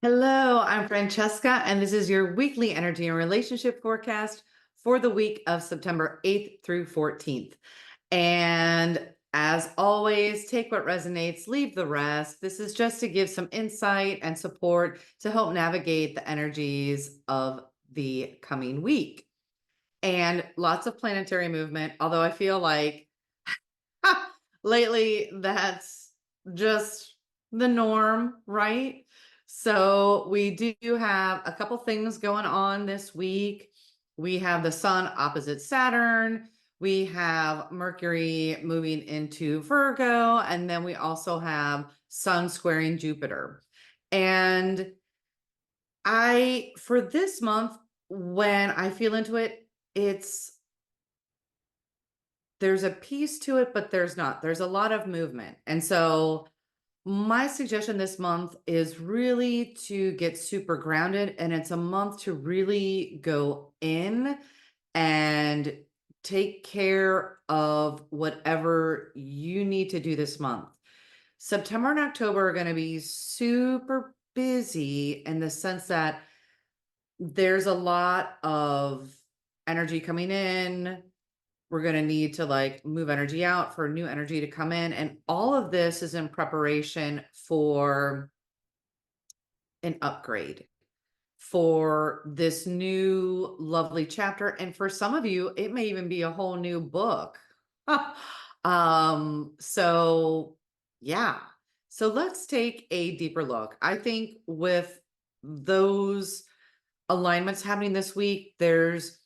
Hello, I'm Francesca, and this is your weekly energy and relationship forecast for the week of September 8th through 14th. And as always, take what resonates, leave the rest. This is just to give some insight and support to help navigate the energies of the coming week. And lots of planetary movement, although I feel like lately that's just the norm, right? So we do have a couple things going on this week. We have the sun opposite Saturn. We have Mercury moving into Virgo, and then we also have Sun squaring Jupiter. And for this month, when I feel into it, there's a piece to it, but there's not. There's a lot of movement. And so my suggestion this month is really to get super grounded, and it's a month to really go in and take care of whatever you need to do this month. September and October are going to be super busy in the sense that there's a lot of energy coming in. We're going to need to move energy out for new energy to come in. And all of this is in preparation for an upgrade, for this new lovely chapter. And for some of you, it may even be a whole new book. So yeah. So let's take a deeper look. I think with those alignments happening this week, there's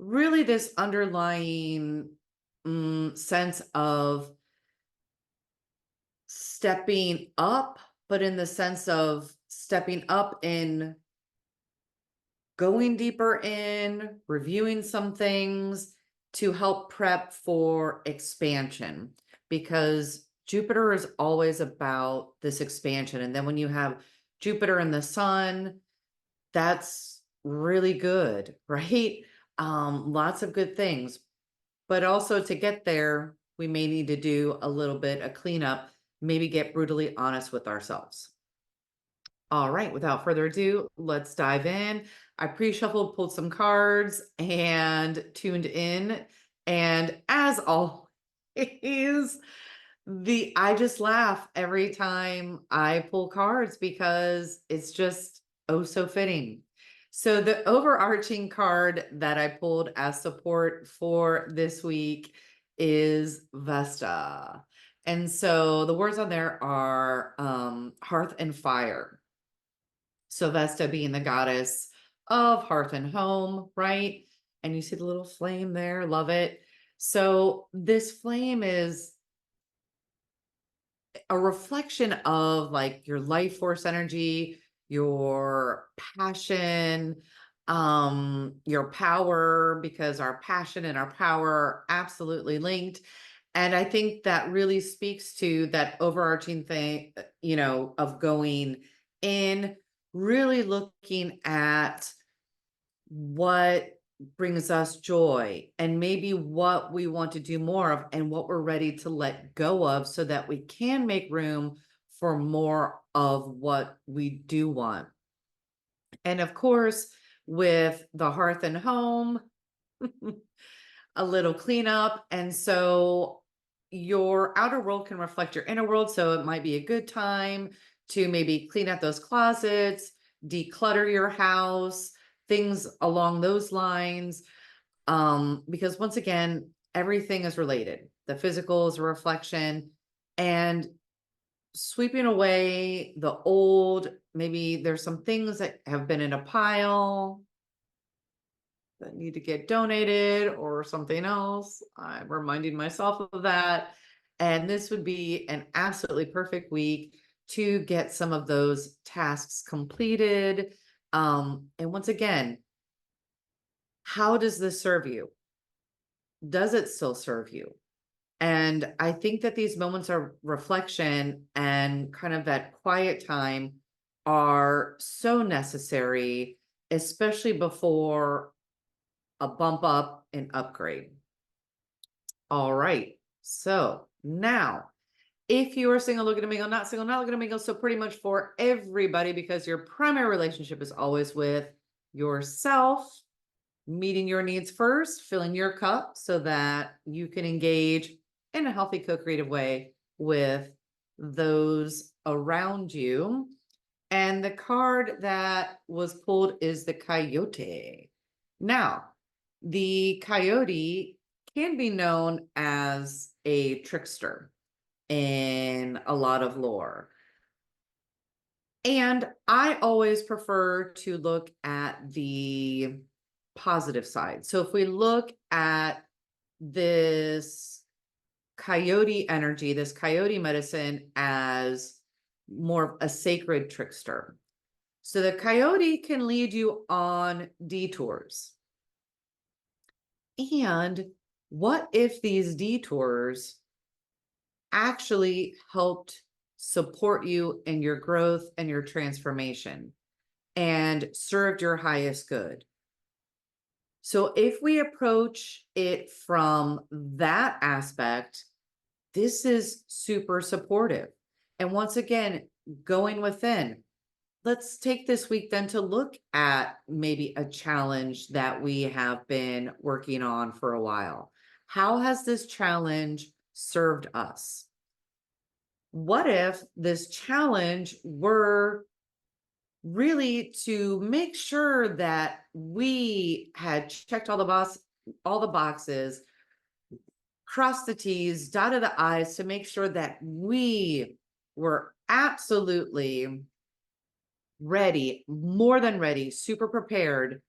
really this underlying sense of stepping up, but in the sense of stepping up in going deeper in, reviewing some things to help prep for expansion, because Jupiter is always about this expansion. And then when you have Jupiter and the sun, that's really good, right? Lots of good things. But also to get there, we may need to do a little bit of cleanup, maybe get brutally honest with ourselves. All right, without further ado, let's dive in. I pre-shuffled, pulled some cards, and tuned in. And as always, I just laugh every time I pull cards because it's just oh so fitting. So the overarching card that I pulled as support for this week is Vesta. And so the words on there are hearth and fire. So Vesta being the goddess of hearth and home, right? And you see the little flame there, love it. So this flame is a reflection of your life force energy, your passion, your power, because our passion and our power are absolutely linked. And I think that really speaks to that overarching thing, of going in, really looking at what brings us joy and maybe what we want to do more of and what we're ready to let go of so that we can make room for more of what we do want. And of course, with the hearth and home, a little cleanup. And so your outer world can reflect your inner world. So it might be a good time to maybe clean out those closets, declutter your house, things along those lines. Because once again, everything is related. The physical is a reflection, and sweeping away the old, maybe there's some things that have been in a pile that need to get donated or something else. I'm reminding myself of that. And this would be an absolutely perfect week to get some of those tasks completed. And once again, how does this serve you? Does it still serve you? And I think that these moments of reflection and kind of that quiet time are so necessary, especially before a bump up and upgrade. All right. So now If you are single, looking to mingle, not single, not looking to mingle. So pretty much for everybody, because your primary relationship is always with yourself, meeting your needs first, filling your cup so that you can engage in a healthy co-creative way with those around you. And the card that was pulled is the Coyote. Now, the Coyote can be known as a trickster in a lot of lore. And I always prefer to look at the positive side. So if we look at this coyote energy, this coyote medicine as more of a sacred trickster. So the coyote can lead you on detours. And what if these detours actually helped support you in your growth and your transformation and served your highest good? So if we approach it from that aspect, this is super supportive. And once again, going within, let's take this week then to look at maybe a challenge that we have been working on for a while. How has this challenge served us? What if this challenge were really to make sure that we had checked all the boxes, crossed the T's, dotted the I's to make sure that we were absolutely ready, more than ready, super prepared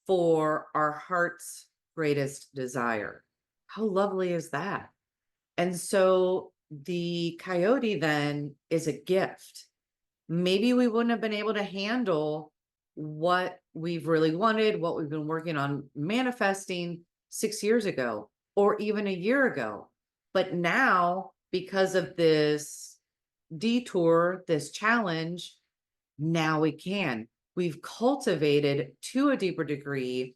for our heart's greatest desire. How lovely is that? And so the coyote then is a gift. Maybe we wouldn't have been able to handle what we've really wanted, what we've been working on manifesting 6 years ago, or even a year ago. But now, because of this detour, this challenge, now we can. We've cultivated to a deeper degree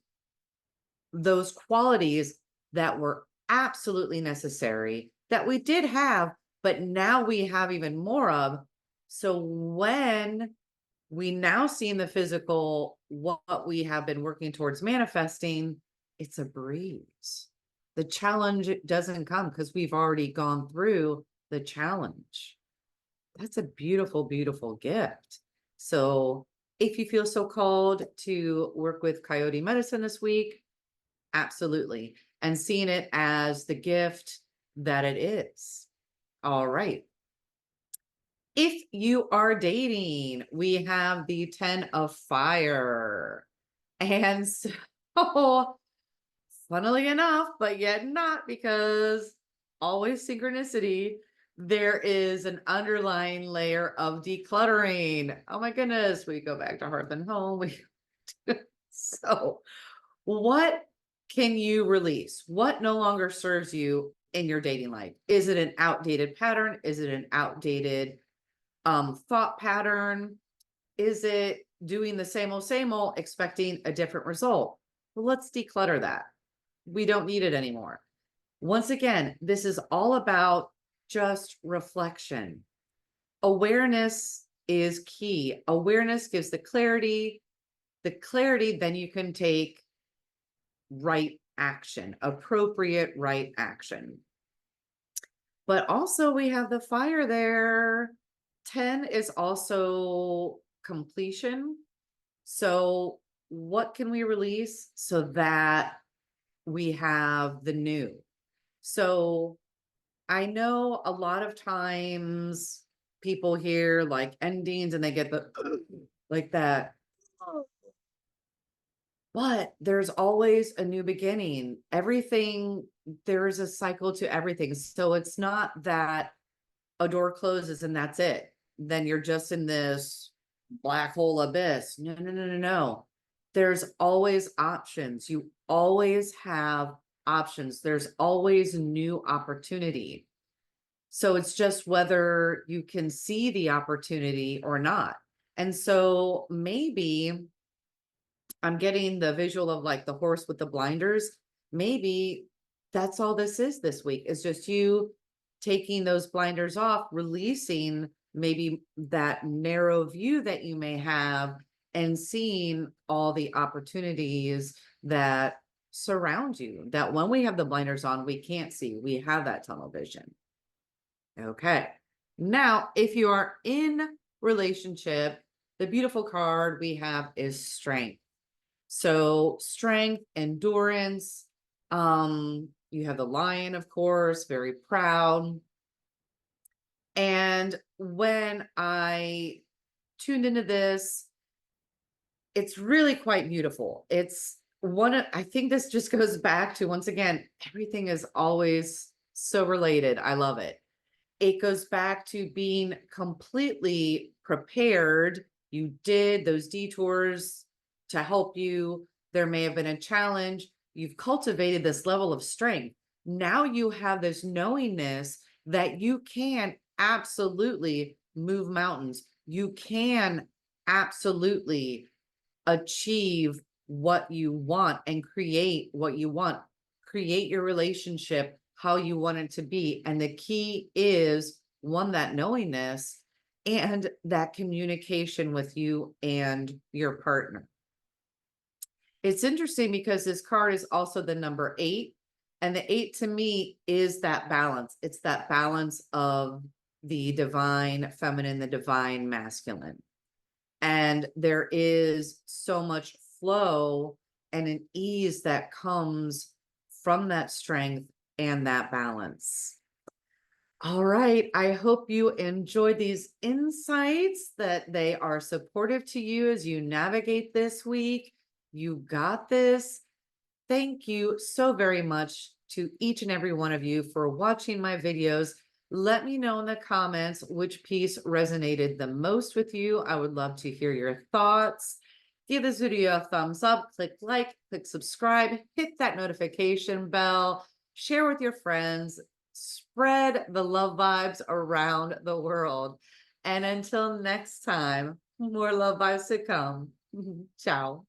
those qualities that were absolutely necessary that we did have, but now we have even more of. So when we now see in the physical what we have been working towards manifesting, it's a breeze. The challenge doesn't come because we've already gone through the challenge. That's a beautiful, beautiful gift. So if you feel so called to work with coyote medicine this week, absolutely. And seeing it as the gift that it is. All right. If you are dating, we have the 10 of fire. And so, funnily enough, but yet not, because always synchronicity, there is an underlying layer of decluttering. Oh my goodness, we go back to hearth and home. So, what can you release? What no longer serves you in your dating life? Is it an outdated pattern? Is it an outdated thought pattern? Is it doing the same old, expecting a different result? Well, let's declutter that. We don't need it anymore. Once again, this is all about just reflection. Awareness is key. Awareness gives the clarity. The clarity, then you can take right action, appropriate right action. But also we have the fire there. 10 is also completion. So what can we release so that we have the new? So I know a lot of times people hear like endings and they get the like that. But there's always a new beginning. Everything, there's a cycle to everything. So it's not that a door closes and that's it. Then you're just in this black hole abyss. No, no, no, no, no. There's always options. You always have options. There's always new opportunity. So it's just whether you can see the opportunity or not. And so maybe I'm getting the visual of like the horse with the blinders. Maybe that's all this is this week, is just you taking those blinders off, releasing maybe that narrow view that you may have, and seeing all the opportunities that surround you, that when we have the blinders on, we can't see. We have that tunnel vision. Okay. Now, if you are in relationship, the beautiful card we have is strength. So strength, endurance. You have the lion, of course, very proud. And when I tuned into this, it's really quite beautiful. It's I think this just goes back to, once again, everything is always so related. I love it. It goes back to being completely prepared. You did those detours to help you. There may have been a challenge. You've cultivated this level of strength. Now you have this knowingness that you can absolutely move mountains. You can absolutely achieve what you want and create what you want. Create your relationship how you want it to be. And the key is, one, that knowingness and that communication with you and your partner. It's interesting because this card is also the number 8. And the 8 to me is that balance. It's that balance of the divine feminine, the divine masculine. And there is so much flow and an ease that comes from that strength and that balance. All right. I hope you enjoyed these insights, that they are supportive to you as you navigate this week. You got this. Thank you so very much to each and every one of you for watching my videos. Let me know in the comments which piece resonated the most with you. I would love to hear your thoughts. Give this video a thumbs up, click like, click subscribe, hit that notification bell, share with your friends, spread the love vibes around the world. And until next time, more love vibes to come. Ciao.